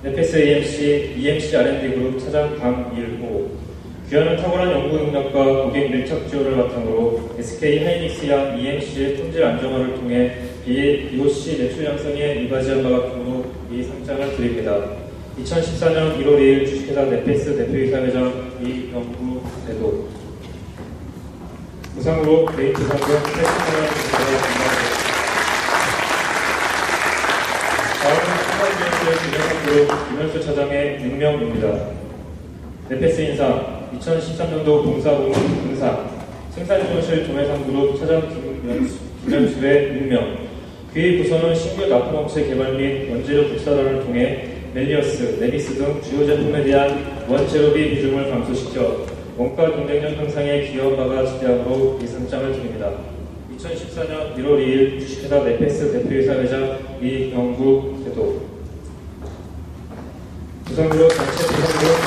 네페스 AMC EMC R&D 그룹 차장 강일호. 귀하는 탁월한 연구 능력과 고객 밀착 지원을 바탕으로 SK 하이닉스양 EMC의 품질 안정화를 통해 BOC 매출 향상에 이바지한 바가 크므로 이 상장을 드립니다. 2014년 1월 2일 주식회사 네페스 대표이사 회장 이병구 대도. 부상으로 메이트 상금 80만원 감사드립니다. 다음은 신한지원실 김현수 김현수 차장의 임명입니다. 네페스 인상 2013년도 봉사부문 응상. 생산지원실 도매상그룹 차장 김현수의 임명, 귀 부서는 신규 납품업체 개발 및 원재료 국산화를 통해 멜리어스, 네비스 등 주요 제품에 대한 원재료비 비중을 감소시켜 원가 경쟁력 향상에 기여한 바가 지대함으로 이 상장을 드립니다. 2014년 1월 2일 주식회사 네페스 대표이사 회장 이병구 대도. 구성그룹 단체 구성그룹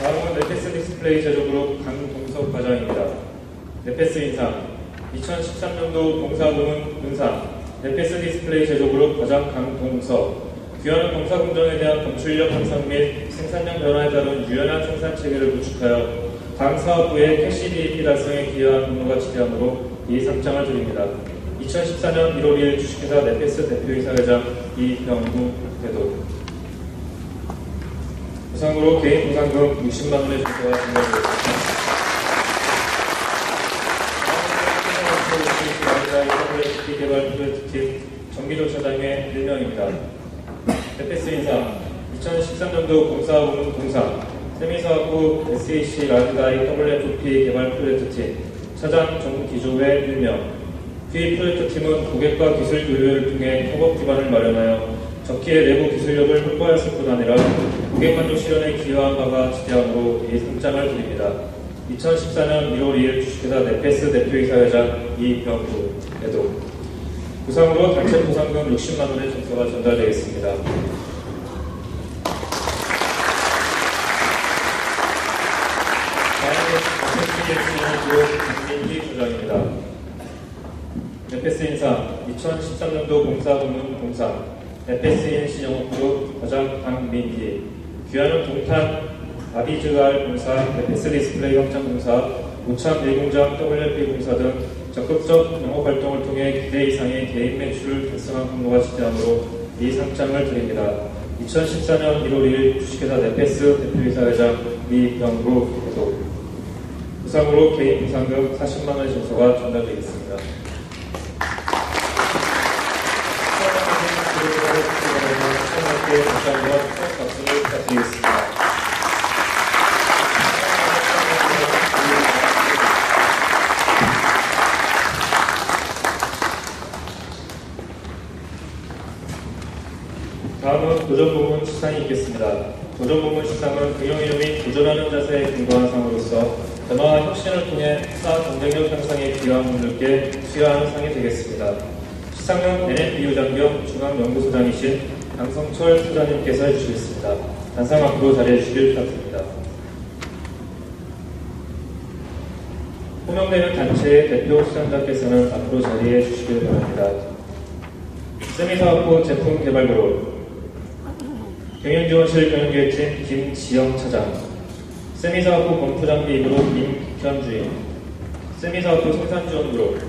다음은 네페스 디스플레이 제조그룹 강동석 과장입니다. 네페스 인상 2013년도 봉사부문 은상 네페스 디스플레이 제조그룹 과장 강동석. 귀하는 봉사 공정에 대한 검출력 향상 및 생산량 변화에 따른 유연한 생산 체계를 구축하여 당 사업부의 캐시 DEP 달성에 기여한 공로가 지대함으로 이 상장을 드립니다. 2014년 1월 2일 주식회사 네페스 대표이사 회장 이병구 대도. 부상으로 개인 보상금 60만 원의 준서가 증가되었습니다. 개발 프로젝트 정기조차장의 1명입니다. 네페스 인상 2013년도 공사부문 공사 세미사업부 SAC 라드다이 WFP 개발 프로젝트팀 차장 정기조회 1명. 이 프로젝트팀은 고객과 기술 교류를 통해 협업 기반을 마련하여 적기의 내부 기술력을 확보하였을 뿐 아니라 고객 만족 실현에 기여한 바가 지대함으로 이 상장을 드립니다. 2014년 1월 2일 주식회사 네페스 대표이사 회장 이병구 대도. 부상으로 단체 보상금 60만 원의 증서가 전달되겠습니다. 다음은 김민기 부장입니다. 네페스 인상 2013년도 봉사부문 공상 네페스 인시영업그룹 과장 강민기. 귀하는 동탄 아비즈알 공사, 네페스 디스플레이 확장 공사, 우창 밀공장 WP 공사 등 적극적 영업활동을 통해 기대 이상의 개인 매출을 달성한 공로가 지대함으로 이 상장을 드립니다. 2014년 1월 1일 주식회사 네페스 대표이사 회장 이병구 대도. 부상으로 개인 보상금 40만 원의 증서가 전달되겠습니다. 다시 한번 큰 박수를 부탁드리겠습니다. 다음은 도전부문 시상이 있겠습니다. 도전부문 시상은 경영인력 및 도전하는 자세에 근거한 상으로서 변화와 혁신을 통해 사업 경쟁력 향상에 기여한 분들께 수여하는 상이 되겠습니다. 시상은 NNBU 장경 중앙연구소장이신 강성철 소장님께서 해주시겠습니다. 단상 앞으로 자리해 주시길 부탁드립니다. 호명되는 단체의 대표 수장자께서는 앞으로 자리해 주시길 바랍니다. 세미사업부 제품개발그룹 경영지원실 경영기획팀 김지영 차장, 세미사업부 건프장비그룹 임현주임, 세미사업부 생산지원그룹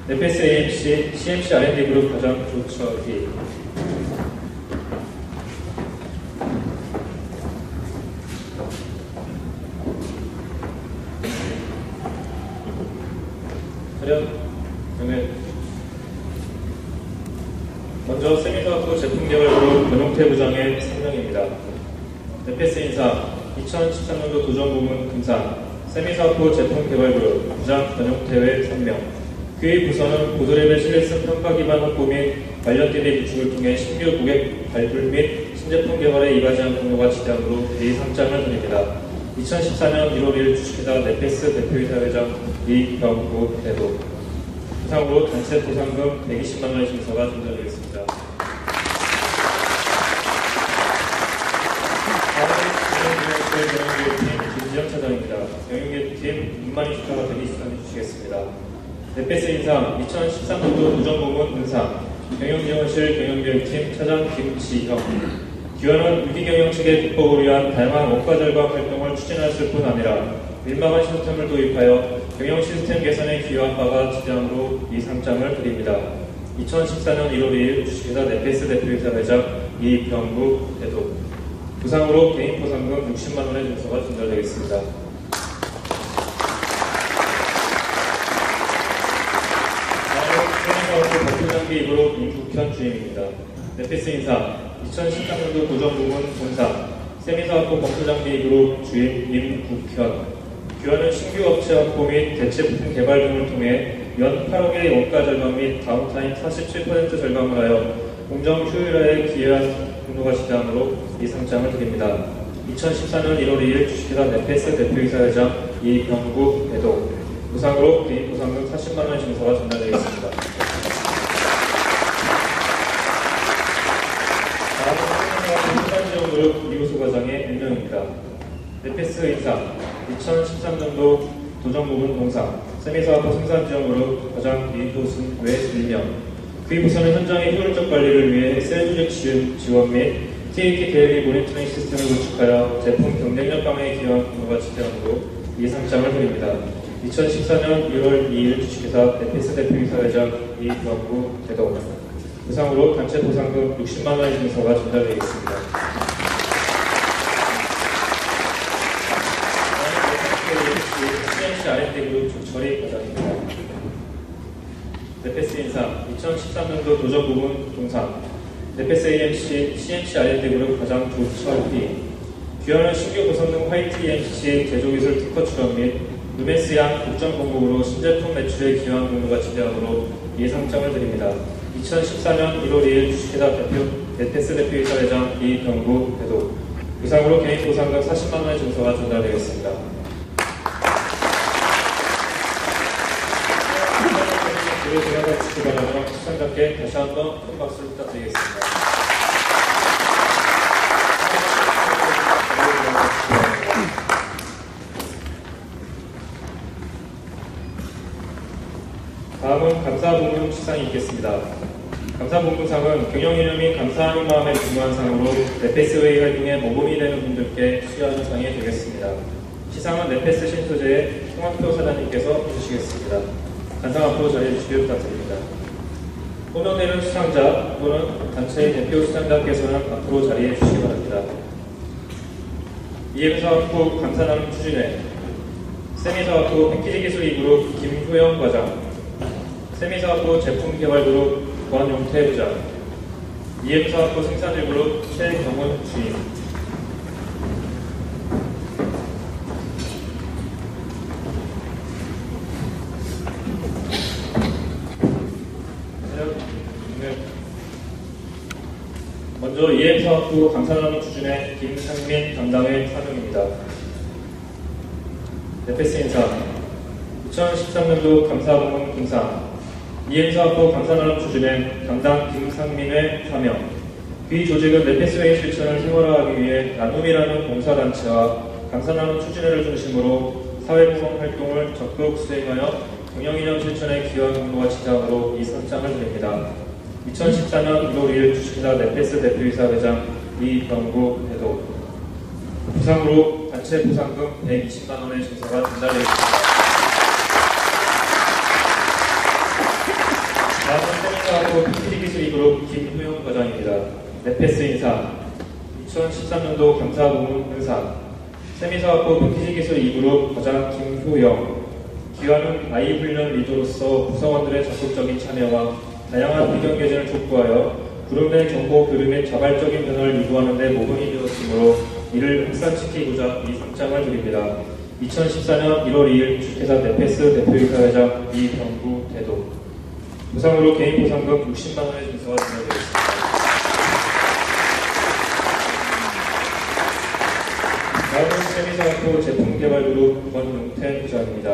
네페스 AMC CMC R&D그룹 과장 조철희. 그러면 먼저 세미사업부 제품개발그룹 변용태 부장의 설명입니다. 네페스 인사 2013년도 도전부문 금상 세미사업부 제품개발그룹 부장 변용태의 설명. 그의 부서는 고도레벨 실내성 평가 기반 확보 및 관련 대비 구축을 통해 신규 고객 발굴 및 신제품 개발에 이바지한 공로가 지대함으로 이 상장을 드립니다. 2014년 1월 1일 주식회사 네페스 대표이사 회장 이병구 대도. 부상으로 단체 보상금 120만 원의 증서가 전달되겠습니다. 다음은 경영기획팀 김지영 차장입니다. 경영기획팀 윤만희 주차가 대기 수상해 주시겠습니다. 네페스 인상 2013년도 도전부문 은상 경영지원실 경영기획팀 차장 김지형. 기원은 위기경영 체계 극복을 위한 다양한 원가 절감 활동을 추진하였을 뿐 아니라 민감한 시스템을 도입하여 경영 시스템 개선에 기여한 바가 지대함으로 이 상장을 드립니다. 2014년 1월 2일 주식회사 네페스 대표이사 회장 이병구 대도. 부상으로 개인 보상금 60만 원의 증서가 전달되겠습니다. 다음은 버프장비 그룹 임국현 주임입니다. 네페스 인사 2013년도 도전부문 본상 세미사업부 검토장비 그룹 주임 임국현. 규현은 신규 업체 확보 및 대체품 개발 등을 통해 연 8억의 원가 절감 및 다운타임 47% 절감을 하여 공정 효율화에 기여한 공로가 지대함으로 이 상장을 드립니다. 2014년 1월 2일 주식회사 네페스 대표이사회장 이병구 배도. 무상으로 개인 보상금 40만 원의 증서가 전달되겠습니다. 다음은 생산지원그룹 이호수 과장의 임명입니다. 네페스 인상 2013년도 도정부문 동상 세미사업부 생산지원그룹 과장 이호순 외 임명. 그의 부서는 현장의 효율적 관리를 위해 셀조직 지원 및 TAT 대응의 모니터링 시스템을 구축하여 제품 경쟁력 강화에 기여한 공로가 지대함으로 이 상장을 드립니다. 2014년 1월 2일 주식회사 네페스 대표이사회장 이병구 대도. 무상으로 단체 보상금 60만 원의 증서가 전달되겠습니다. CNC R&D 그룹 조철희 과장입니다. 네페스 인상 2013년도 도전부문 동상 네페스 AMC CNC R&D 그룹 과장 조철희. 규현은 신규 보상금 화이트 EMC 제조기술 특허 출원 및 루멘스 양 국정 공급으로 신제품 매출에 기여한 공로가 지대함으로 이 상장을 드립니다. 2014년 1월 2일 주식회사 네페스 대표이사회장 이병구 배도. 무상으로 개인 보상금 40만 원의 증서가 전달되겠습니다. 그리고 제가 같이 바라며 시청자께 다시 한번 큰 박수를 부탁드리겠습니다. 다음은 감사본문 시상이 있겠습니다. 감사본문상은 경영이념 및 감사하는 마음에 중요한 상으로 네페스웨이 활동에 모범이 되는 분들께 수여하는 상이 되겠습니다. 시상은 네페스 신소재의 송학표 사장님께서 해주시겠습니다. 간상 앞으로 자리해 주시길 부탁드립니다. 호명되는 수상자 또는 단체의 대표 수상자께서는 앞으로 자리해 주시기 바랍니다. EM사업부 감사나눔 추진회 세미사업부 패키지기술 2그룹 김효영 과장, 세미사업부 제품개발그룹 권용태 부장, EM사업부 생산일그룹 최경훈 주임. 먼저 EM사업부 감사나눔 추진회 김상민 담당의 사명입니다. 네페스 인상 2013년도 감사부문 동상 EM사업부 감사나눔 추진회 담당 김상민의 사명. 이 조직은 네페스웨이 실천을 생활화하기 위해 나눔이라는 봉사단체와 감사나눔 추진회를 중심으로 사회보험 활동을 적극 수행하여 경영이념 실천에 기여한 공로가 지대함으로 이 상장을 드립니다. 2014년 1월 2일 주식회사 네페스 대표이사회장 이병구 배도. 부상으로 단체 보상금 120만 원의 증서가 전달되었습니다. 다음은 세미사업부 PP기술 2그룹 김효영 과장입니다. 네페스 인상 2013년도 감사부문 은상 세미사업부 패키지기술 2그룹 과장 김효영. 기관은 아이 훈련 리더로서 구성원들의 적극적인 참여와 다양한 의견 개진을 촉구하여 구름 내 정보 교류 및 자발적인 변화를 유도하는 데 모범이 되었으므로 이를 확산시키고자 이 상장을 드립니다. 2014년 1월 2일 주식회사 네페스 대표이사회장 이병구 대도. 무상으로 개인 보상금 60만 원의 증서가 전달되겠습니다. 다음은 세미사업부 제품개발그룹 권용태 부장입니다.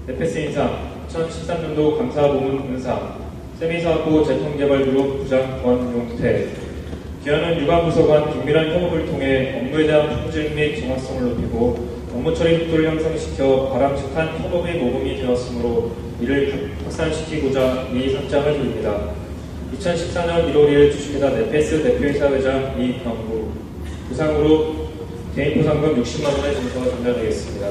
네페스 인상 2013년도 감사부문 은상 세미사업부 제품개발그룹 부장 권용태. 기관은 유관부서 간 긴밀한 협업을 통해 업무에 대한 품질 및 정확성을 높이고 업무 처리 속도를 향상시켜 바람직한 협업의 모범이 되었으므로 이를 확산시키고자 이 상장을 드립니다. 2014년 1월 2일 주식회사 네페스 대표이사회장 이병구. 부상으로 개인 보상금 60만 원의 증서가 전달되겠습니다.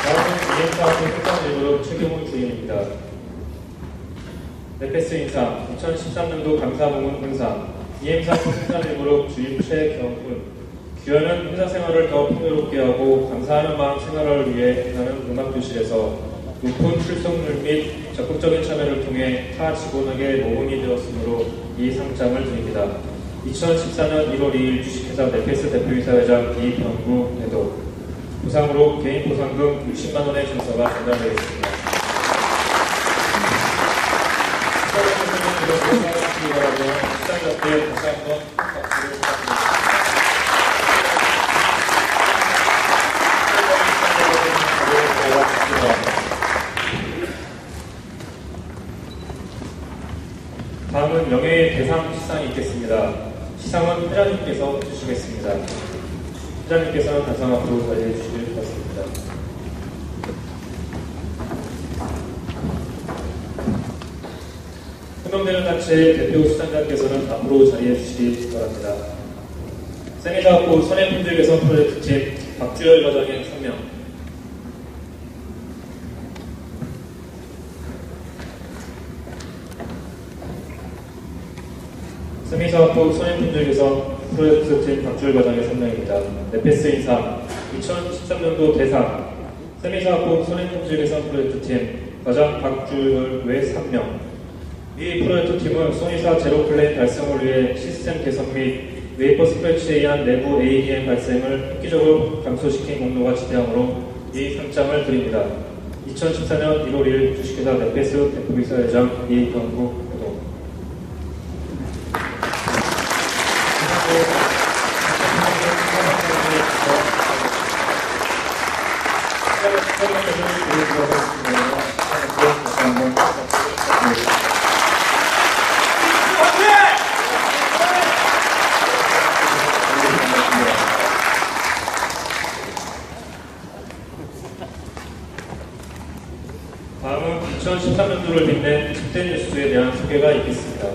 다음은 EM사업부 생산일그룹 최경훈 주임입니다. 네페스 인상 2013년도 감사부문 은상 EM사업부 생산일그룹 주임 최경훈. 규현은 회사 생활을 더 풍요롭게 하고 감사하는 마음 생활을 위해 하는 음악교실에서 높은 출석률 및 적극적인 참여를 통해 타 직원에게 모범이 되었으므로 이 상장을 드립니다. 2014년 1월 2일 주식회사 네페스 대표이사회장 이병구에도 부상으로 개인 보상금 60만 원의 증서가 전달되겠습니다. 시장협회에 다시 한번 박수를 부탁드립니다. 다음은 명예의 대상 시상이 있겠습니다. 시상은 회장님께서 해주시겠습니다. 회장님께서는 단상 앞으로 자리해 주시길 부탁드립니다. 호명되는 단체의 대표 수상자께서는 앞으로 자리해 주시기 바랍니다. 세미사업부 선행품질 개선 프로젝트팀 박주열 과장의 설명. 세미사업부 선행품질 개선 프로젝트팀 박주열 과장의 설명입니다. 네페스 인상 2013년도 대상 세미사업부 선행품질 개선 프로젝트팀 과장 박주열 외 3명. 이 프로젝트팀은 소니사 제로플레인 달성을 위해 시스템 개선 및 웨이퍼 스크래치에 의한 내부 ADM 발생을 획기적으로 감소시킨 공로가 지대하므로 이 상장을 드립니다. 2014년 1월 1일 주식회사 네페스 대표이사회장 이병구 회동. 다음은 2013년도를 빛낸 10대 뉴스에 대한 소개가 있겠습니다.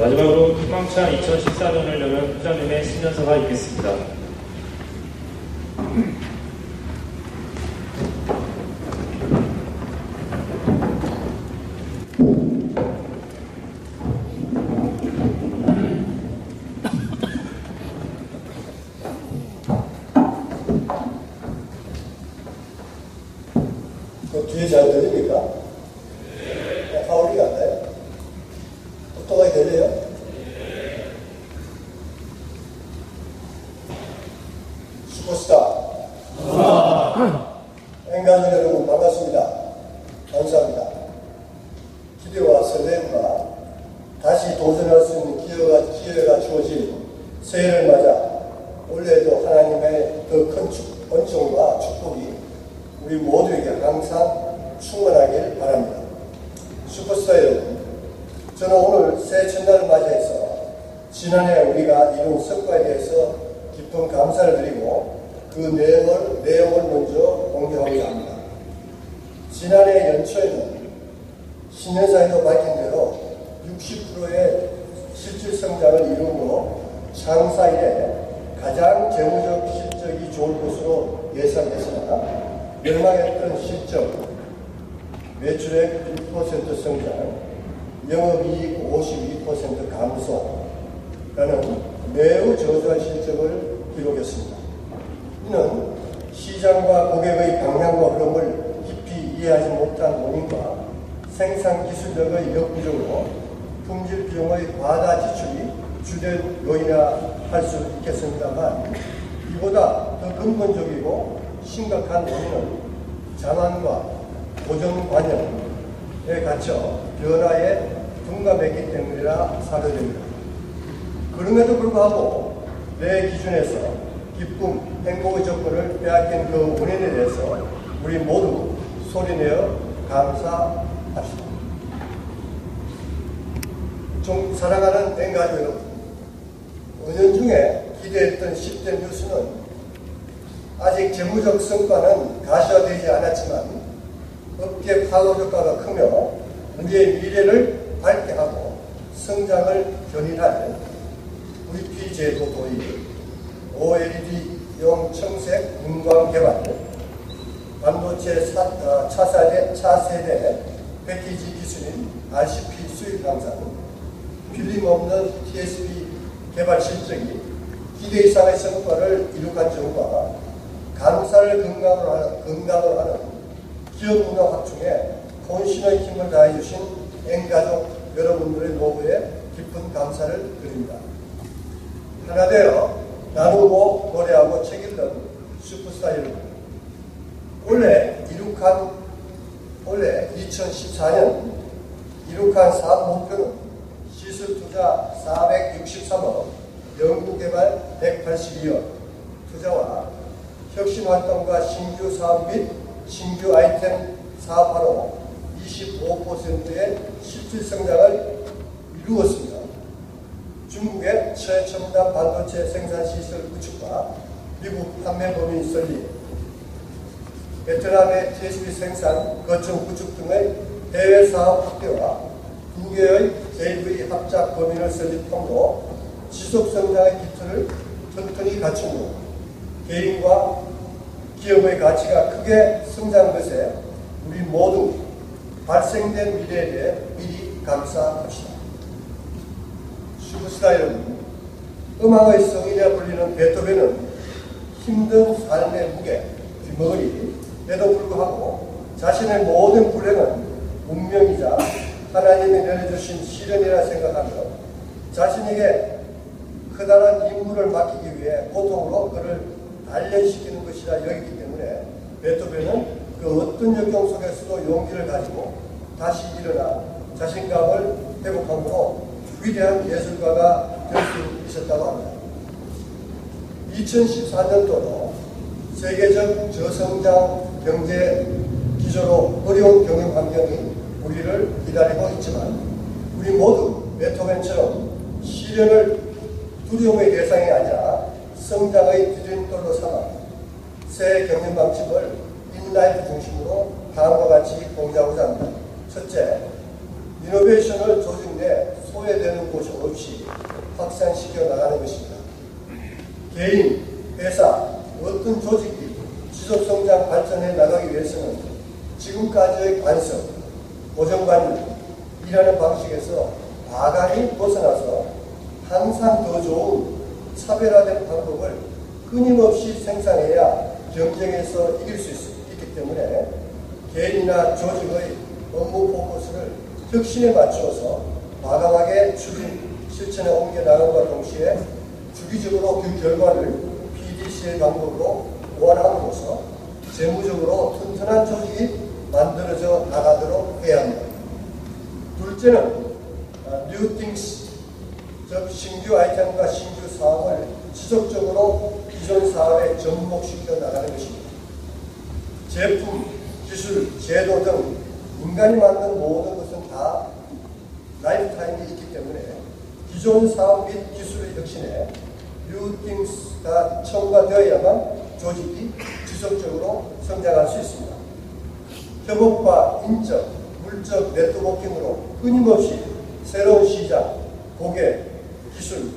마지막으로 희망찬 2014년을 여는 회장님의 신년사가 있겠습니다.
그 뒤에 잘 들립니까? 하울링 안 나요? 오토바이 들려요? 슈퍼스타. 앵가족 여러분 반갑습니다. 감사합니다. 기대와 설렘과 다시 도전할 수 있는 기회가 주어진 새해를 맞아 올해도 하나님의 더 큰恩寵과 축복이 우리 모두에게 항상 충만하길 바랍니다. 슈퍼스타 여러분, 저는 오늘 새해 첫날을 맞이해서 지난해 우리가 이룬 성과에 대해서 깊은 감사를 드리고 그 내용을 먼저 공개하고자 합니다. 지난해 연초에는 신년사에도 밝힌 대로 60%의 실질 성장을 이루므로 창사 이래 가장 재무적 실적이 좋을 것으로 예상됐으나 멸망했던 실적, 매출액 1% 성장, 영업이익 52% 감소라는 매우 저조한 실적을 기록했습니다. 이는 시장과 고객의 방향과 흐름을 깊이 이해하지 못한 원인과 생산 기술력의 역부족으로 품질 비용의 과다 지출이 주된 요인이라 할 수 있겠습니다만, 이보다 더 근본적이고 심각한 원인은 자만과 고정관념에 갇혀 변화에 둔감했기 때문이라 사료됩니다. 그럼에도 불구하고 내 기준에서 기쁨, 행복의 조건을 빼앗긴 그 원인에 대해서 우리 모두 소리내어 감사합시다. 사랑하는 앵가족 여러분, 은연중에 기대했던 10대 뉴스는 아직 재무적 성과는 가시화되지 않았지만 업계 파워 효과가 크며 우리의 미래를 밝게 하고 성장을 견인할 VP 제도 도입, OLED용 청색 문광 개발, 반도체 차세대 패키지 기술인 RCP 수입 강산, 필름 없는 TSP 개발 실적이 기대 이상의 성과를 이룩한 점과 감사를 근간으로 하는 기업 문화 확충에 혼신의 힘을 다해주신 앵가족 여러분들의 노고에 깊은 감사를 드립니다. 하나 되어 나누고 노래하고 책 읽는 슈퍼스타 여러분, 올해 2014년 이룩한 사업 목표는 시술 투자 463억, 연구개발 182억 투자와 혁신활동과 신규 사업 및 신규 아이템 사업화로 25%의 실질 성장을 이루었습니다. 중국의 최첨단 반도체 생산 시설 구축과 미국 판매 범위 설립, 베트남의 TSP 생산, 거점 구축 등의 해외 사업 확대와 2개의 JV 합작 범위를 설립함으로 지속 성장의 기틀을 튼튼히 갖춘 후 개인과 기업의 가치가 크게 성장한 것에 우리 모두 발생된 미래에 대해 미리 감사합시다. 슈퍼스타 여러분, 음악의 성인이라 불리는 베토벤은 힘든 삶의 무게, 뒷머리에도 불구하고 자신의 모든 불행은 운명이자 하나님이 내려주신 시련이라 생각하며 자신에게 커다란 임무를 맡기기 위해 고통으로 그를 단련시키는 것이라 여기기 때문에 베토벤은 그 어떤 역경 속에서도 용기를 가지고 다시 일어나 자신감을 회복함으로 위대한 예술가가 될 수 있었다고 합니다. 2014년도로 세계적 저성장 경제 기조로 어려운 경영 환경이 우리를 기다리고 있지만 우리 모두 베토벤처럼 시련을 두려움의 대상이 아니라 성장의 디딤돌로 삼아 새 경영 방식을 인라이프 중심으로 다음과 같이 공개하고자 합니다. 첫째, 이노베이션을 조직 내 소외되는 곳 없이 확산시켜 나가는 것입니다. 개인, 회사, 어떤 조직이 지속성장 발전해 나가기 위해서는 지금까지의 관습, 고정관념이라는 방식에서 과감히 벗어나서 항상 더 좋은 차별화된 방법을 끊임없이 생산해야 경쟁에서 이길 수 있기 때문에 개인이나 조직의 업무 포커스를 혁신에 맞추어서 과감하게 추진, 실천에 옮겨나감과 동시에 주기적으로 그 결과를 PDCA 방법으로 보완함으로써 재무적으로 튼튼한 조직이 만들어져 나가도록 해야 합니다. 둘째는 New Things, 즉 신규 아이템과 신규 사업을 지속적으로 기존 사업에 접목시켜 나가는 것입니다. 제품, 기술, 제도 등 인간이 만든 모든 것은 다 라이프타임이 있기 때문에 기존 사업 및 기술의 혁신에 New Things가 첨가되어야만 조직이 지속적으로 성장할 수 있습니다. 협업과 인적, 물적 네트워킹으로 끊임없이 새로운 시장, 고객, 기술,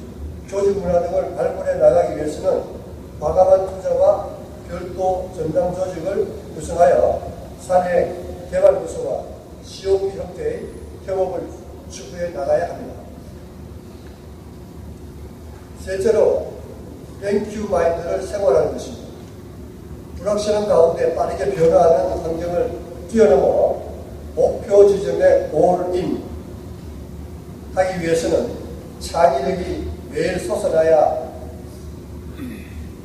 조직 문화 등을 발굴해 나가기 위해서는 과감한 투자와 별도 전담 조직을 구성하여 사내 개발부서와 COP 형태의 협업을 추구해 나가야 합니다. 셋째로 땡큐 마인드를 생활하는 것입니다. 불확실한 가운데 빠르게 변화하는 환경을 뛰어넘어 목표 지점에 올인 하기 위해서는 창의력이 매일 솟아나야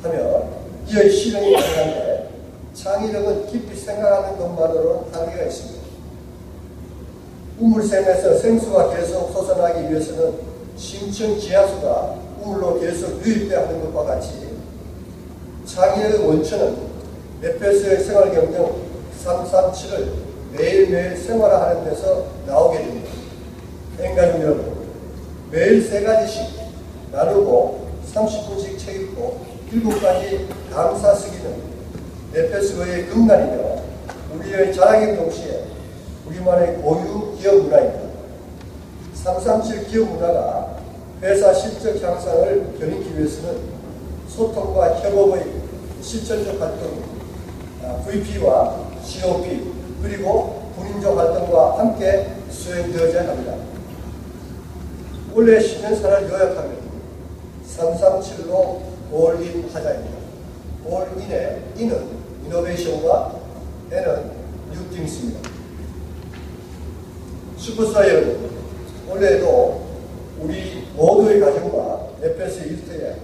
하며 이의 실현이 가능한데 창의력은 깊이 생각하는 것만으로는 한계가 있습니다. 우물샘에서 생수가 계속 솟아나기 위해서는 심층 지하수가 우물로 계속 유입돼야 하는 것과 같이 창의력의 원천은 에페스의 생활경영 337을 매일매일 생활화하는 데서 나오게 됩니다. 앵간님 여러분, 매일 3가지씩 나누고 30분씩 책 읽고 7가지 감사 쓰기는 에페스의 금단이며 우리의 자랑인 동시에 우리만의 고유 기업 문화입니다. 337 기업 문화가 회사 실적 향상을 겨루기 위해서는 소통과 협업의 실천적 활동, VP와 COP, 그리고 군인적 활동과 함께 수행되어야 합니다. 올해 신년사를 요약하면 337로 올인 하자입니다. 올인의 인은 이노베이션과 N은 뉴띵스입니다. 슈퍼스타 여러분, 올해에도 우리 모두의 가정과 에페스 일터에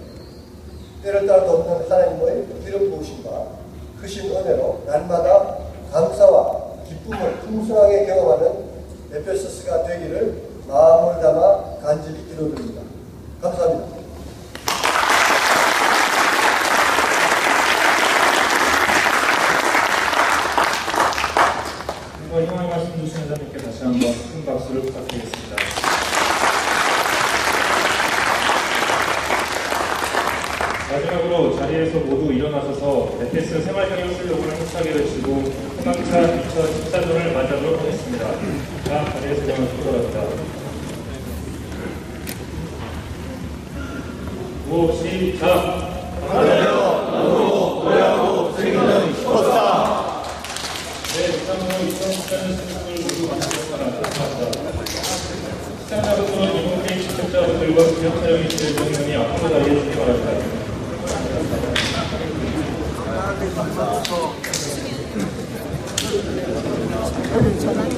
때를 따라 돕는 하나님의 기름 부으심과 크신 은혜로 날마다 감사와 기쁨을 풍성하게 경험하는 에페소스가 되기를 마음을 담아 간절히 기도드립니다. 감사합니다.
이번 희망의 말씀 주신 회장님께 다시 한번 큰 박수를 부탁드리겠습니다. 마지막으로 자리에서 모두 일어나셔서 에페스 생활경영 슬로건을 힘차게 외치고 희망차 2014년을 맞이하도록 하겠습니다. 자, 자리에서 일어나시기 바랍니다. 시작! 네, 이상으로 2014년 시즌을 모두 마치고 나갑니다. 시청자분들은 이번 게임 시청자분들과 기념 촬영이 있을 경우니 앞으로 자리해 주시기 바랍니다.
전화기